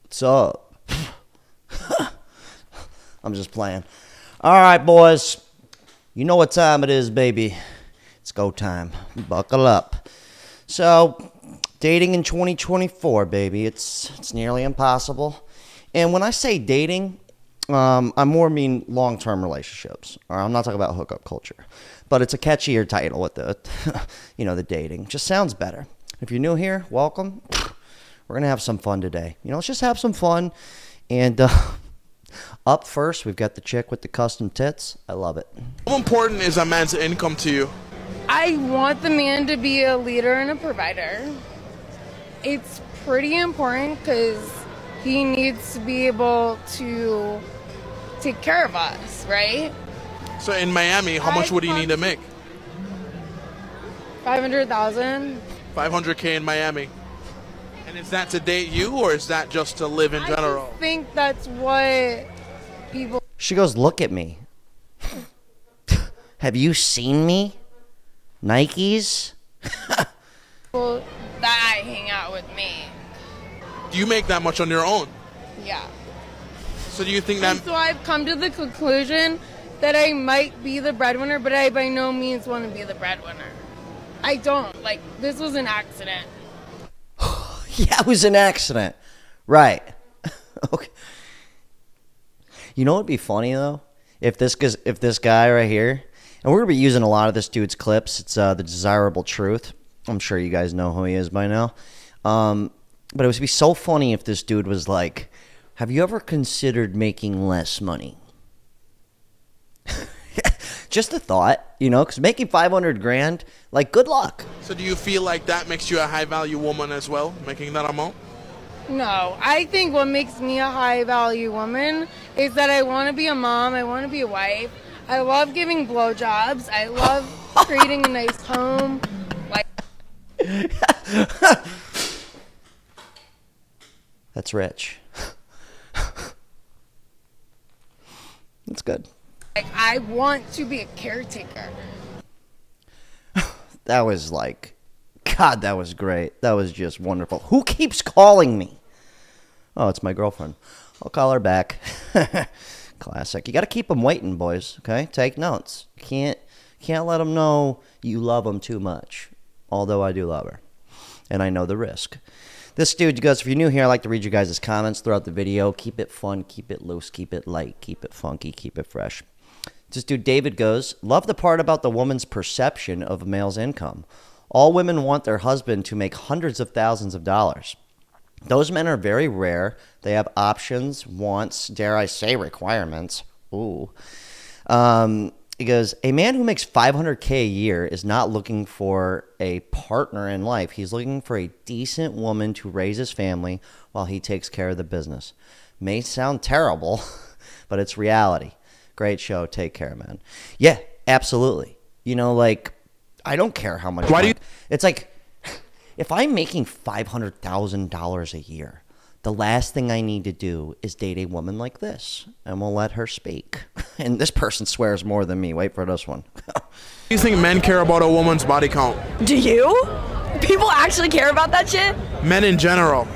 What's up? I'm just playing. All right, boys. You know what time it is, baby. It's go time. Buckle up. So, dating in 2024, baby. It's nearly impossible. And when I say dating, I more mean long-term relationships. Or I'm not talking about hookup culture. But it's a catchier title with the, the dating. Just sounds better. If you're new here, welcome. We're going to have some fun today. Let's just have some fun. And up first, we've got the chick with the custom tits. I love it. How important is a man's income to you? I want the man to be a leader and a provider. It's pretty important because he needs to be able to take care of us, right? So in Miami, how much would he need to make? 500,000. 500K in Miami. And is that to date you, or is that just to live in general? I think that's what people... She goes, look at me. Have you seen me? Nikes? People that I hang out with me. Do you make that much on your own? Yeah. So do you think that... And so I've come to the conclusion that I might be the breadwinner, but I by no means want to be the breadwinner. I don't. Like, this was an accident. Yeah, it was an accident. Right. Okay. You know what would be funny, though? If this guy right here, and we're going to be using a lot of this dude's clips. It's The Desirable Truth. I'm sure you guys know who he is by now. But it would be so funny if this dude was like, have you ever considered making less money? Just a thought, because making 500 grand, like, good luck. So do you feel like that makes you a high-value woman as well, making that amount? No, I think what makes me a high-value woman is that I want to be a mom, I want to be a wife, I love giving blowjobs, I love creating a nice home. Like, that's rich. That's good. I want to be a caretaker. That was like, God, that was great. That was just wonderful. Who keeps calling me? Oh, it's my girlfriend. I'll call her back. Classic. You got to keep them waiting, boys. Okay, take notes. Can't let them know you love them too much. Although I do love her, and I know the risk. This dude goes, if you're new here, I like to read you guys' comments throughout the video. Keep it fun, keep it loose, keep it light, keep it funky, keep it fresh. This dude, David, goes, love the part about the woman's perception of a male's income. All women want their husband to make hundreds of thousands of dollars. Those men are very rare. They have options, wants, dare I say, requirements. Ooh. He goes, a man who makes $500K a year is not looking for a partner in life. He's looking for a decent woman to raise his family while he takes care of the business. May sound terrible, but it's reality. Great show. Take care, man. Yeah, absolutely. I don't care how much. Why do you... It's like, if I'm making $500,000 a year, the last thing I need to do is date a woman like this, and we'll let her speak. And this person swears more than me. Wait for this one. Do you think men care about a woman's body count? Do you? People actually care about that shit? Men in general.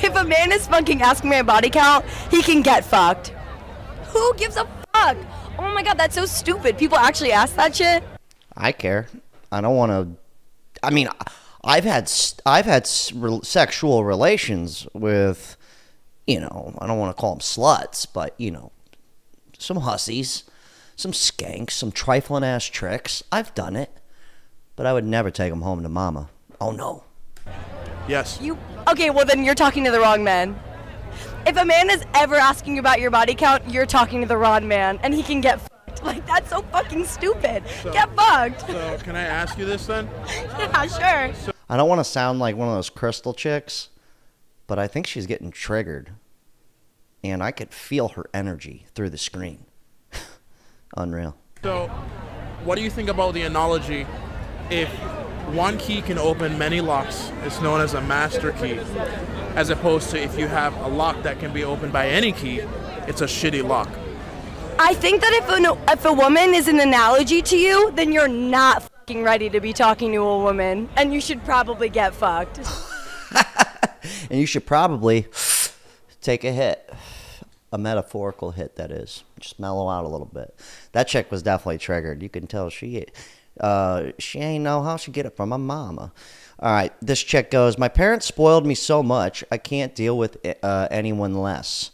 If a man is fucking asking my body count, he can get fucked. Who gives a fuck? Oh my god, that's so stupid. People actually ask that shit? I care. I don't want to... I mean, I've had sexual relations with, I don't want to call them sluts, but, some hussies, some skanks, some trifling-ass tricks. I've done it. But I would never take them home to mama. Oh, no. Yes. Okay, well then you're talking to the wrong man. If a man is ever asking you about your body count, you're talking to the wrong man, and he can get fucked. Like, that's so fucking stupid. Get fucked. So, can I ask you this then? Yeah, sure. I don't want to sound like one of those crystal chicks, but I think she's getting triggered. And I could feel her energy through the screen. Unreal. So, what do you think about the analogy, if one key can open many locks, it's known as a master key, as opposed to if you have a lock that can be opened by any key, it's a shitty lock? I think that if a woman is an analogy to you, then you're not fucking ready to be talking to a woman, and you should probably get fucked. And you should probably take a hit. A metaphorical hit, that is. Just mellow out a little bit. That chick was definitely triggered. You can tell she ain't know how she get it from her mama. All right, this chick goes, my parents spoiled me so much, I can't deal with anyone less.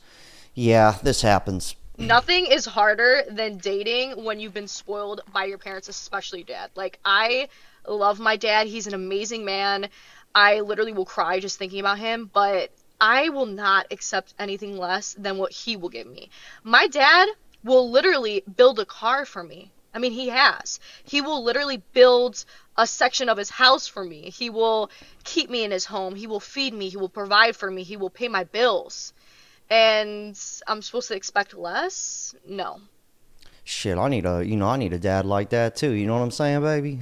Yeah, this happens. Nothing is harder than dating when you've been spoiled by your parents, especially your dad. Like, I love my dad. He's an amazing man. I literally will cry just thinking about him, but I will not accept anything less than what he will give me. My dad will literally build a car for me. I mean, he has. He will literally build a section of his house for me. He will keep me in his home. He will feed me. He will provide for me. He will pay my bills. And I'm supposed to expect less? No. Shit, I need a dad like that too. You know what I'm saying, baby?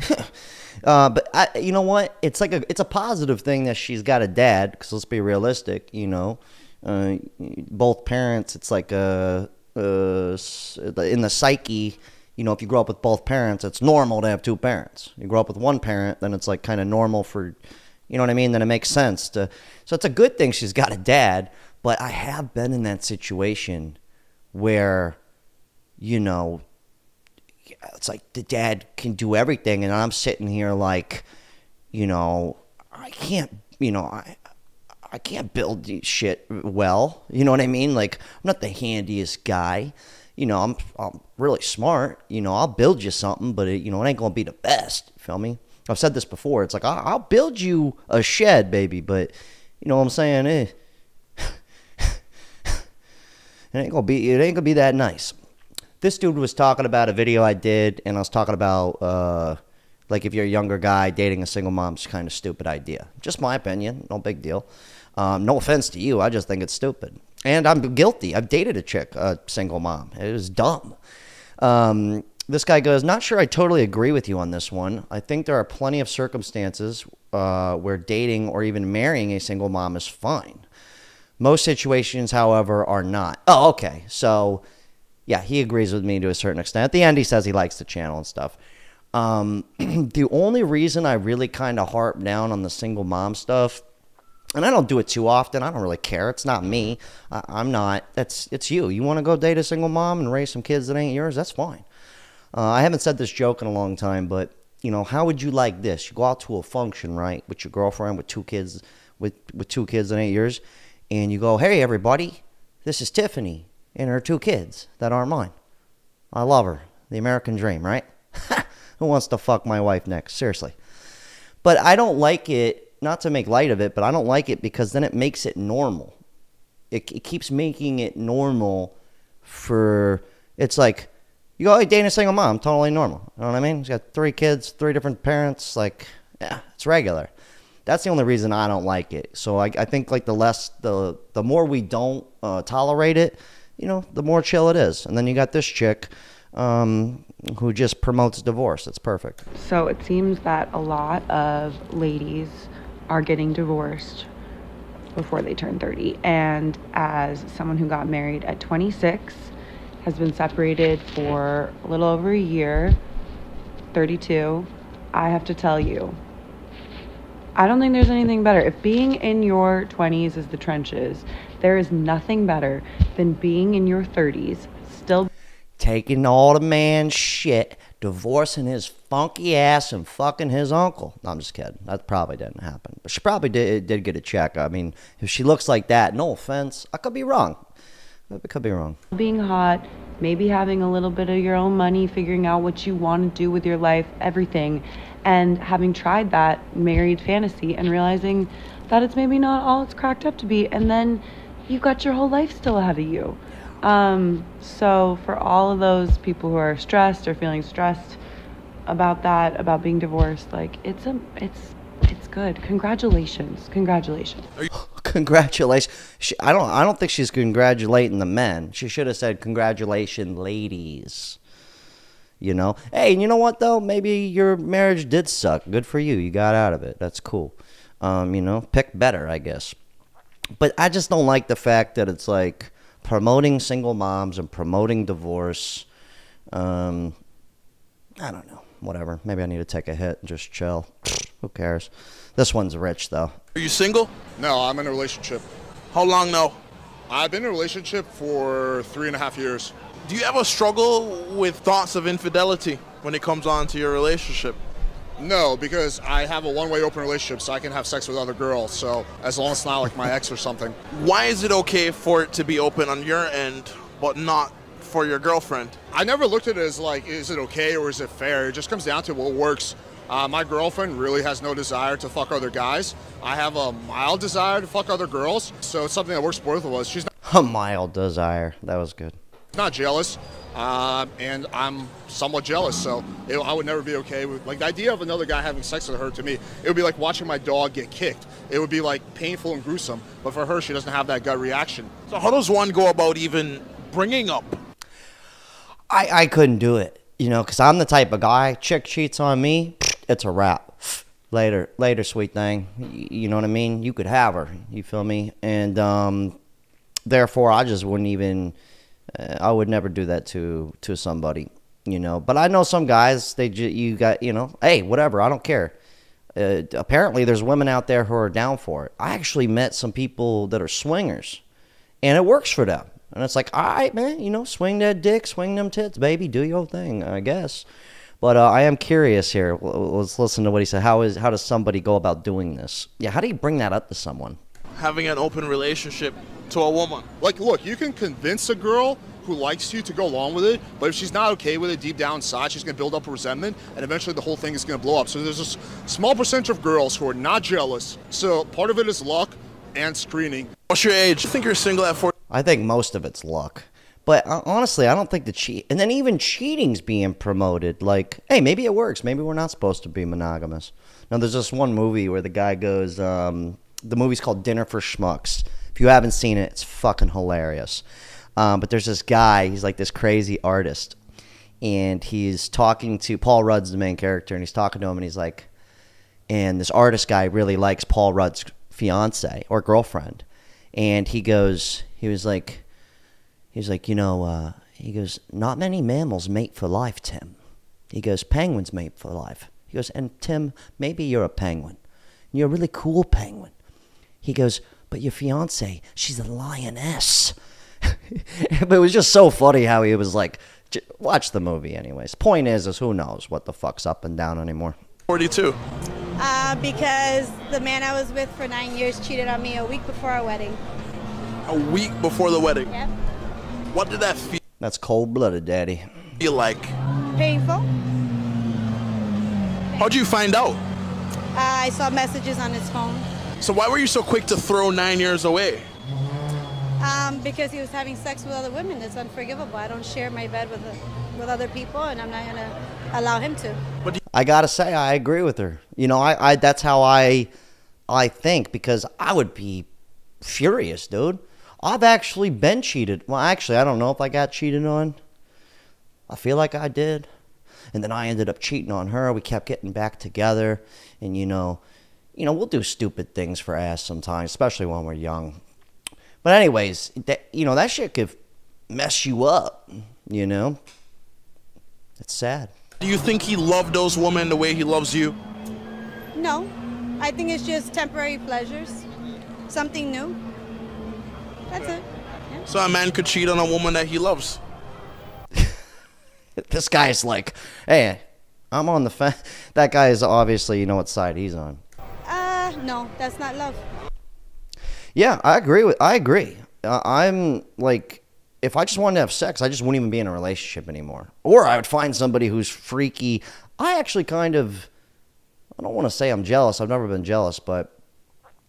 But you know what? It's a positive thing that she's got a dad. Because let's be realistic, both parents. It's like in the psyche. If you grow up with both parents, it's normal to have two parents. You grow up with one parent, then it's like kind of normal for, you know what I mean? Then it makes sense to. So it's a good thing she's got a dad. But I have been in that situation where, it's like the dad can do everything, and I'm sitting here like, I can't, I can't build shit well. You know what I mean? Like, I'm not the handiest guy. I'm really smart. I'll build you something, but it ain't gonna be the best. You feel me? I've said this before. It's like I'll build you a shed, baby, but you know what I'm saying? It ain't gonna be that nice. This dude was talking about a video I did, and I was talking about like if you're a younger guy dating a single mom's kind of stupid idea. Just my opinion, no big deal. No offense to you, I just think it's stupid. And I'm guilty. I've dated a single mom. It was dumb. This guy goes, not sure I totally agree with you on this one. I think there are plenty of circumstances where dating or even marrying a single mom is fine. Most situations, however, are not. Oh, okay. So, yeah, he agrees with me to a certain extent. At the end, he says he likes the channel and stuff. The only reason I really kind of harp down on the single mom stuff, and I don't do it too often. I don't really care. It's not me. I'm not. It's you. You want to go date a single mom and raise some kids that ain't yours? That's fine. I haven't said this joke in a long time, but, how would you like this? You go out to a function, right, with your girlfriend, with two kids, with 2 kids that ain't yours, and you go, hey, everybody, this is Tiffany and her 2 kids that aren't mine. I love her. The American dream, right? Who wants to fuck my wife next? Seriously. But I don't like it. Not to make light of it, but I don't like it because then it makes it normal. It keeps making it normal for, it's like, you go, hey, dating a single mom, totally normal. You know what I mean? She's got 3 kids, 3 different parents, like, yeah, it's regular. That's the only reason I don't like it. So I think like the more we don't tolerate it, the more chill it is. And then you got this chick who just promotes divorce. It's perfect. So it seems that a lot of ladies are getting divorced before they turn 30. And as someone who got married at 26, has been separated for a little over a year, 32, I have to tell you, I don't think there's anything better. If being in your 20s is the trenches, there is nothing better than being in your 30s, still taking all the man's shit, divorcing his funky ass, and fucking his uncle. No, I'm just kidding. That probably didn't happen. But she probably did get a check. I mean, if she looks like that, no offense, I could be wrong. I could be wrong. Being hot, maybe having a little bit of your own money, figuring out what you want to do with your life, everything. And having tried that married fantasy and realizing that it's maybe not all it's cracked up to be. And then you've got your whole life still ahead of you. So for all of those people who are stressed or feeling stressed about that, about being divorced, like it's good. Congratulations. Congratulations. Congratulations. I don't think she's congratulating the men. She should have said congratulations, ladies. Hey, and you know what though? Maybe your marriage did suck. Good for you. You got out of it. That's cool. Pick better, I guess. But I just don't like the fact that it's like promoting single moms and promoting divorce. I don't know. Whatever. Maybe I need to take a hit and just chill. Who cares? This one's rich, though. Are you single? No, I'm in a relationship. How long now? I've been in a relationship for 3.5 years. Do you ever struggle with thoughts of infidelity when it comes on to your relationship? No, because I have a one-way open relationship, so I can have sex with other girls. So as long as it's not like my ex or something. Why is it okay for it to be open on your end, but not for your girlfriend? I never looked at it as like, is it okay or is it fair? It just comes down to what works. My girlfriend really has no desire to fuck other guys. I have a mild desire to fuck other girls, so it's something that works for both of us. She's A mild desire. That was good. not jealous, and I'm somewhat jealous, so I would never be okay with, like, the idea of another guy having sex with her. To me, it would be like watching my dog get kicked. It would be like painful and gruesome, but for her, she doesn't have that gut reaction. So how does one go about even bringing up? I couldn't do it, you know, because I'm the type of guy, chick cheats on me, it's a wrap. Later, sweet thing. You know what I mean? You could have her, you feel me? And therefore, I just wouldn't even, I would never do that to somebody, you know. But I know some guys, you got, you know, hey, whatever, I don't care. Apparently, there's women out there who are down for it. I actually met some people that are swingers, and it works for them. And it's like, all right, man, you know, swing that dick, swing them tits, baby, do your thing, I guess. But I am curious here. Let's listen to what he said. How does somebody go about doing this? Yeah, how do you bring that up to someone? Having an open relationship to a woman. Like, look, you can convince a girl who likes you to go along with it, but if she's not okay with it deep down inside, she's going to build up a resentment, and eventually the whole thing is going to blow up. So there's a small percentage of girls who are not jealous. So part of it is luck and screening. What's your age? You think you're single at 40? I think most of it's luck. But honestly, I don't think the cheat, and then even cheating's being promoted. Like, hey, maybe it works. Maybe we're not supposed to be monogamous. Now, there's this one movie where the guy goes, the movie's called Dinner for Schmucks. If you haven't seen it, it's fucking hilarious. But there's this guy, he's like this crazy artist, and he's talking to, Paul Rudd's the main character, and he's talking to him, and he's like, and this artist guy really likes Paul Rudd's fiance or girlfriend. And he was like, you know, he goes, not many mammals mate for life, Tim. He goes, penguins mate for life. He goes, and Tim, maybe you're a penguin. You're a really cool penguin. He goes, but your fiance, she's a lioness. But it was just so funny how he was like, watch the movie anyways. Point is who knows what the fuck's up and down anymore. 42. Because the man I was with for 9 years cheated on me a week before our wedding. A week before the wedding? Yep. What did that feel That's cold-blooded, Daddy. like? Painful. How'd you find out? I saw messages on his phone. So why were you so quick to throw 9 years away? Because he was having sex with other women. It's unforgivable. I don't share my bed with other people, and I'm not going to allow him to. I gotta say, I agree with her. You know, I that's how I think, because I would be furious, dude. I've actually been cheated. Well, actually, I don't know if I got cheated on. I feel like I did. And then I ended up cheating on her. We kept getting back together. And, you know, we'll do stupid things for ass sometimes, especially when we're young. But anyways, that shit could mess you up, you know? It's sad. Do you think he loved those women the way he loves you? No. I think it's just temporary pleasures. Something new. That's it. Yeah. So a man could cheat on a woman that he loves. This guy's like, hey, I'm on the fence. That guy is obviously, you know what side he's on. No, that's not love. Yeah, I agree. I'm like, if I just wanted to have sex, I just wouldn't even be in a relationship anymore. Or I would find somebody who's freaky. I actually I don't want to say I'm jealous. I've never been jealous, but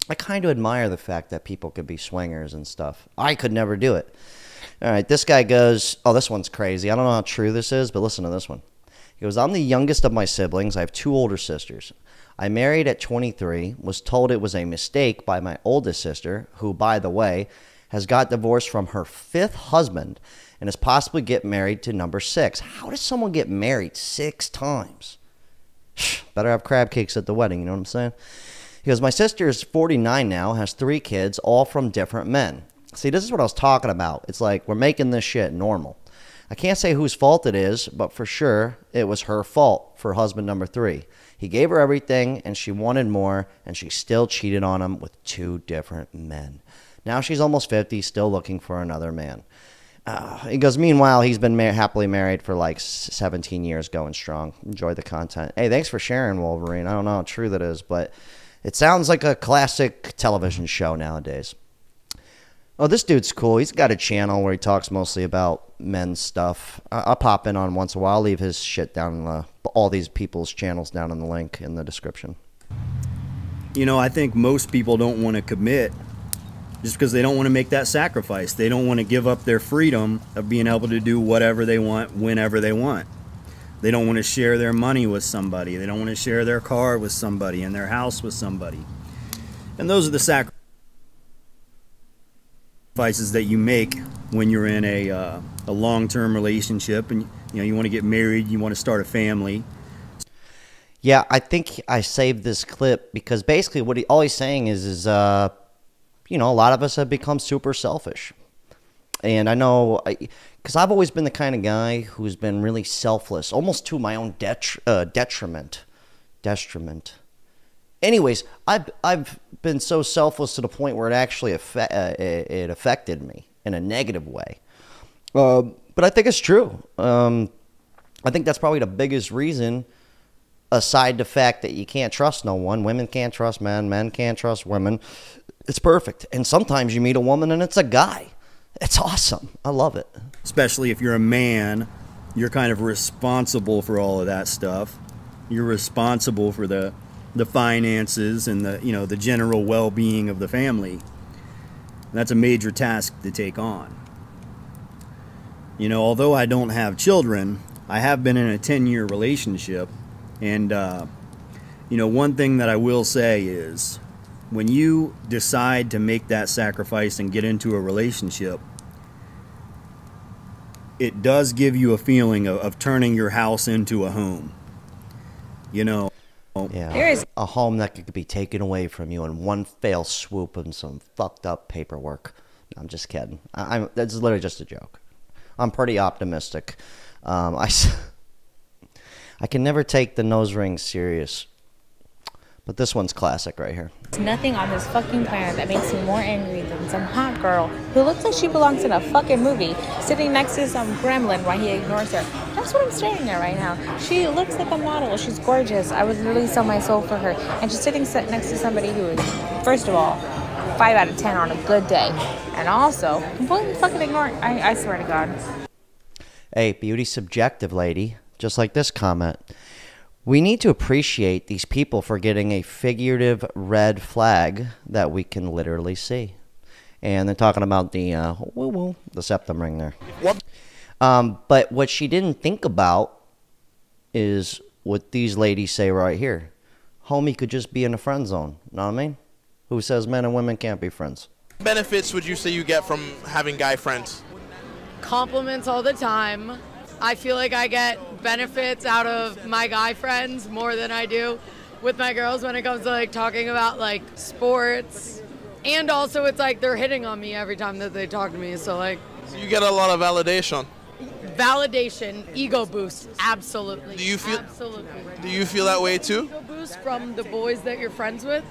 I kind of admire the fact that people could be swingers and stuff. I could never do it. All right, this guy goes, oh, this one's crazy. I don't know how true this is, but listen to this one. He goes, I'm the youngest of my siblings. I have 2 older sisters. I married at 23, was told it was a mistake by my oldest sister, who, by the way, has got divorced from her 5th husband and is possibly get married to number 6. How does someone get married 6 times? Better have crab cakes at the wedding, you know what I'm saying? He goes, my sister is 49 now, has 3 kids, all from different men. See, this is what I was talking about. It's like we're making this shit normal. I can't say whose fault it is, but for sure it was her fault for husband number 3. He gave her everything, and she wanted more, and she still cheated on him with 2 different men. Now she's almost 50, still looking for another man. He goes, meanwhile, he's been happily married for like 17 years, going strong. Enjoy the content. Hey, thanks for sharing, Wolverine. I don't know how true that is, but it sounds like a classic television show nowadays. Oh, this dude's cool. He's got a channel where he talks mostly about men's stuff. I'll pop in on once in a while. I'll leave his shit down in all these people's channels down in the link in the description. You know, I think most people don't want to commit just because they don't want to make that sacrifice. They don't want to give up their freedom of being able to do whatever they want, whenever they want. They don't want to share their money with somebody. They don't want to share their car with somebody and their house with somebody. And those are the sacrifices that you make when you're in a long-term relationship, and you want to get married, you want to start a family. Yeah, I think I saved this clip because basically what all he's saying is a lot of us have become super selfish. And I know, because I've always been the kind of guy who's been really selfless, almost to my own detriment. Anyways, I've been so selfless to the point where it actually it affected me in a negative way. But I think it's true. I think that's probably the biggest reason, aside the fact that you can't trust no one. Women can't trust men. Men can't trust women. It's perfect. And sometimes you meet a woman and it's a guy. It's awesome. I love it. Especially if you're a man, you're kind of responsible for all of that stuff. You're responsible for the finances and the general well-being of the family. That's a major task to take on. Although I don't have children, I have been in a 10-year relationship, and one thing that I will say is when you decide to make that sacrifice and get into a relationship, it does give you a feeling of turning your house into a home. Yeah, there is a home that could be taken away from you in one fell swoop and some fucked up paperwork. No, I'm just kidding. That's literally just a joke. I'm pretty optimistic. I can never take the nose ring serious, but this one's classic right here. There's nothing on this fucking planet that makes me more angry than some hot girl who looks like she belongs in a fucking movie sitting next to some gremlin while he ignores her. That's what I'm staring at right now. She looks like a model. She's gorgeous. I would literally sell my soul for her. And she's sitting next to somebody who is, first of all, 5 out of 10 on a good day. And also, completely fucking ignoring. I swear to God. Hey, beauty's subjective, lady. Just like this comment. We need to appreciate these people for getting a figurative red flag that we can literally see. And they're talking about the septum ring there. But what she didn't think about is what these ladies say right here. Homie could just be in a friend zone. Know what I mean? Who says men and women can't be friends? What benefits would you say you get from having guy friends? Compliments all the time. I feel like I get benefits out of my guy friends more than I do with my girls when it comes to talking about sports. And also it's they're hitting on me every time that they talk to me. So you get a lot of validation. Validation, ego boost, absolutely. Do you feel absolutely? Do you feel that way too? Ego boost from the boys that you're friends with?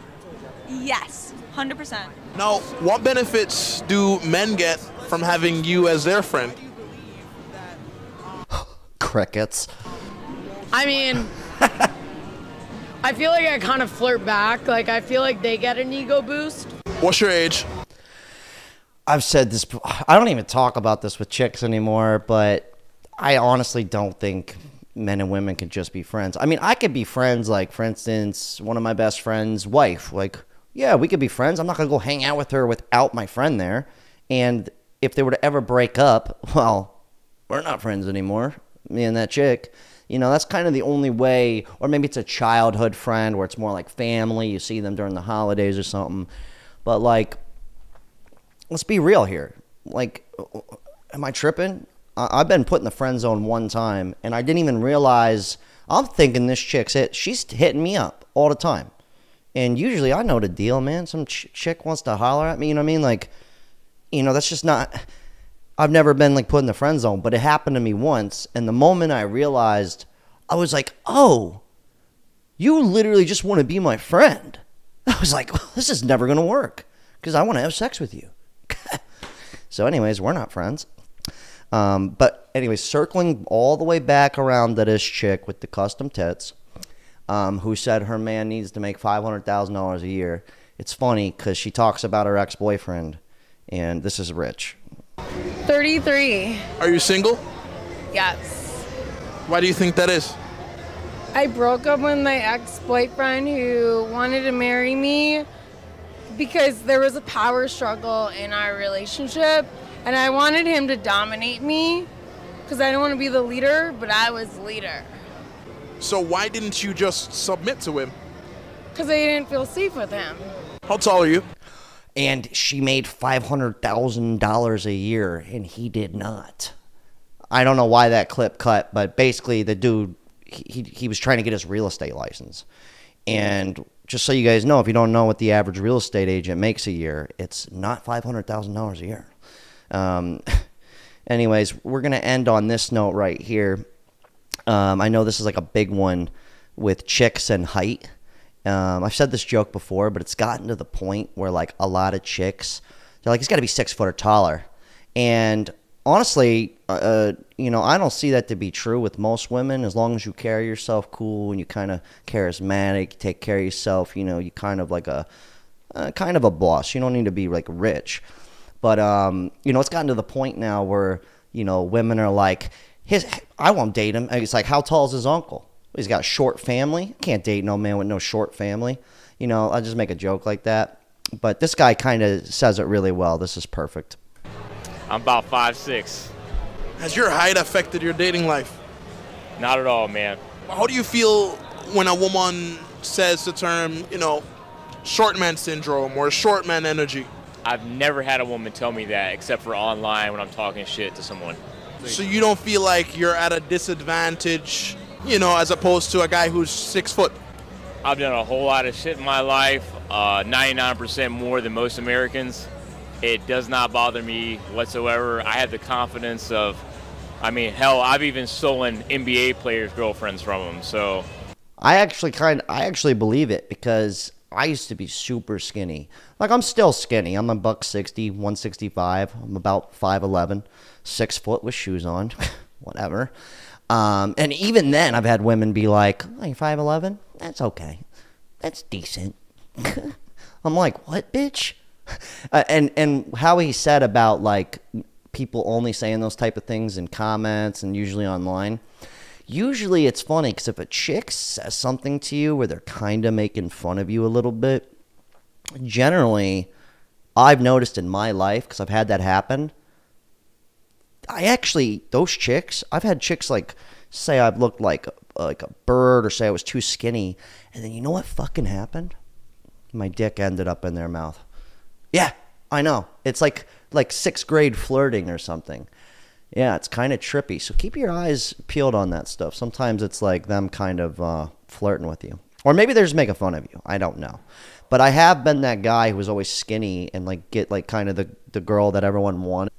Yes, 100%. Now, what benefits do men get from having you as their friend? Crickets. I mean, I feel like I kind of flirt back. I feel like they get an ego boost. What's your age? I've said this. I don't even talk about this with chicks anymore, but I honestly don't think men and women can just be friends. I mean, I could be friends, for instance, one of my best friend's wife. Yeah, we could be friends. I'm not going to go hang out with her without my friend there. And if they were to ever break up, well, we're not friends anymore. Me and that chick, that's kind of the only way. Or maybe it's a childhood friend where it's more like family. You see them during the holidays or something. But let's be real here. Am I tripping? I've been put in the friend zone one time, and I didn't even realize. I'm thinking this chick's it. She's hitting me up all the time. And usually I know the deal, man. Some chick wants to holler at me, you know what I mean? That's just not. I've never been put in the friend zone, but it happened to me once. And the moment I realized, I was like, oh, you literally just want to be my friend. I was like, well, this is never going to work because I want to have sex with you. So anyways, we're not friends. But anyways, circling all the way back around to this chick with the custom tits, who said her man needs to make $500,000 a year. It's funny because she talks about her ex-boyfriend, and this is Rich. 33. Are you single? Yes. Why do you think that is? I broke up with my ex-boyfriend who wanted to marry me because there was a power struggle in our relationship, and I wanted him to dominate me because I didn't want to be the leader, but I was the leader. So why didn't you just submit to him? Because I didn't feel safe with him. How tall are you? And she made $500,000 a year, and he did not. I don't know why that clip cut, but basically the dude, he was trying to get his real estate license. And just so you guys know, if you don't know what the average real estate agent makes a year, it's not $500,000 a year. Anyways, we're going to end on this note right here. I know this is like a big one with chicks and height. I've said this joke before, but it's gotten to the point where like a lot of chicks, they're like, it's got to be 6 foot or taller. And honestly, you know, I don't see that to be true with most women. As long as you carry yourself cool and you kind of charismatic, you take care of yourself, you know, you kind of like a boss. You don't need to be like rich. But, you know, it's gotten to the point now where, you know, women are like, I won't date him. It's like, how tall is his uncle? He's got a short family. Can't date no man with no short family. You know, I just make a joke like that. But this guy kind of says it really well. This is perfect. I'm about 5'6". Has your height affected your dating life? Not at all, man. How do you feel when a woman says the term, you know, short man syndrome or short man energy? I've never had a woman tell me that except for online when I'm talking shit to someone. So you don't feel like you're at a disadvantage, you know, as opposed to a guy who's 6 foot? I've done a whole lot of shit in my life, 99% more than most Americans. It does not bother me whatsoever. I have the confidence of, I mean, hell, I've even stolen NBA players' girlfriends from them, so. I actually believe it because I used to be super skinny. Like, I'm still skinny. I'm a $160, 165. I'm about 5'11", 6 foot with shoes on, whatever. And even then, I've had women be like, oh, you're 5'11"? That's okay. That's decent. I'm like, what, bitch? And how he said about, like, people only saying those type of things in comments and usually online. Usually it's funny because if a chick says something to you where they're kind of making fun of you a little bit, generally, I've noticed in my life, because I've had that happen, those chicks, I've had chicks like say I've looked like a bird or say I was too skinny, and then you know what fucking happened? My dick ended up in their mouth. Yeah, I know. It's like 6th grade flirting or something. Yeah, it's kind of trippy. So keep your eyes peeled on that stuff. Sometimes it's like them kind of flirting with you. Or maybe they're just making fun of you. I don't know. But I have been that guy who was always skinny and like get like kind of the girl that everyone wanted.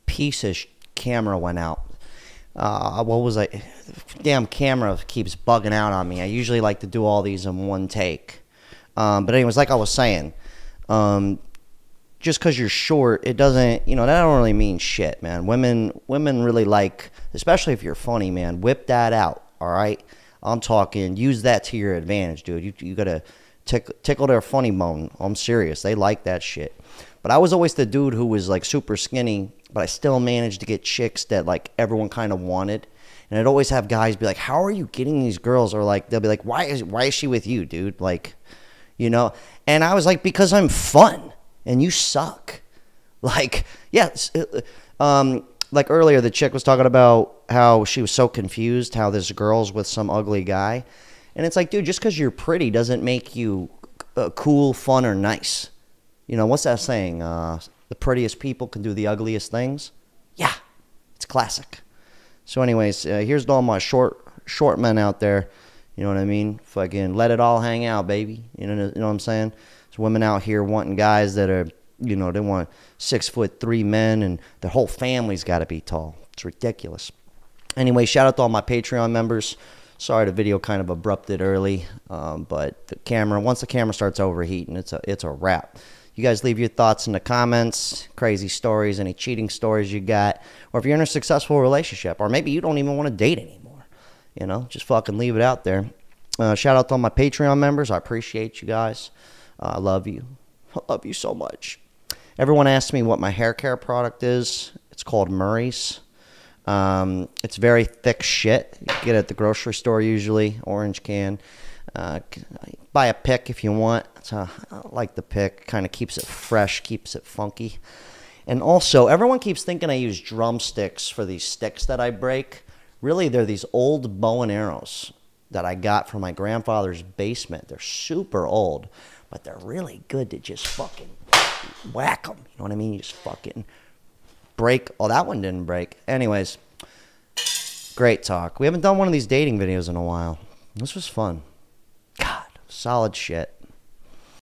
Piece of camera went out. What was I? Damn camera keeps bugging out on me. I usually like to do all these in one take. But anyways, like I was saying, just because you're short, it doesn't, you know, that don't really mean shit, man. Women really like, especially if you're funny, man, whip that out, all right? I'm talking, use that to your advantage, dude. You got to tickle their funny bone. I'm serious. They like that shit. But I was always the dude who was, like, super skinny, but I still managed to get chicks that, like, everyone kind of wanted. And I'd always have guys be like, how are you getting these girls? Or, like, they'll be like, why is she with you, dude? Like, you know? And I was like, because I'm fun. And you suck. Like, yes. Like earlier, the chick was talking about how she was so confused, how this girl's with some ugly guy. And it's like, dude, just because you're pretty doesn't make you cool, fun, or nice. You know, what's that saying? The prettiest people can do the ugliest things? Yeah, it's classic. So anyways, here's to all my short men out there. You know what I mean? Fucking let it all hang out, baby. You know what I'm saying? There's women out here wanting guys that are, you know, they want 6'3" men, and their whole family's got to be tall. It's ridiculous. Anyway, shout out to all my Patreon members. Sorry the video kind of abrupted early, but the camera, once the camera starts overheating, it's a wrap. You guys leave your thoughts in the comments, crazy stories, any cheating stories you got, or if you're in a successful relationship, or maybe you don't even want to date anymore. You know, just fucking leave it out there. Shout out to all my Patreon members. I appreciate you guys. I love you. I love you so much. Everyone asks me what my hair care product is. It's called Murray's. It's very thick shit. You can get it at the grocery store usually, orange can. Buy a pick if you want. I like the pick. Kind of keeps it fresh, keeps it funky. And also, everyone keeps thinking I use drumsticks for these sticks that I break. Really, they're these old bow and arrows that I got from my grandfather's basement. They're super old, but they're really good to just fucking whack them. You know what I mean? You just fucking break. Oh, that one didn't break. Anyways, great talk. We haven't done one of these dating videos in a while. This was fun. God, solid shit.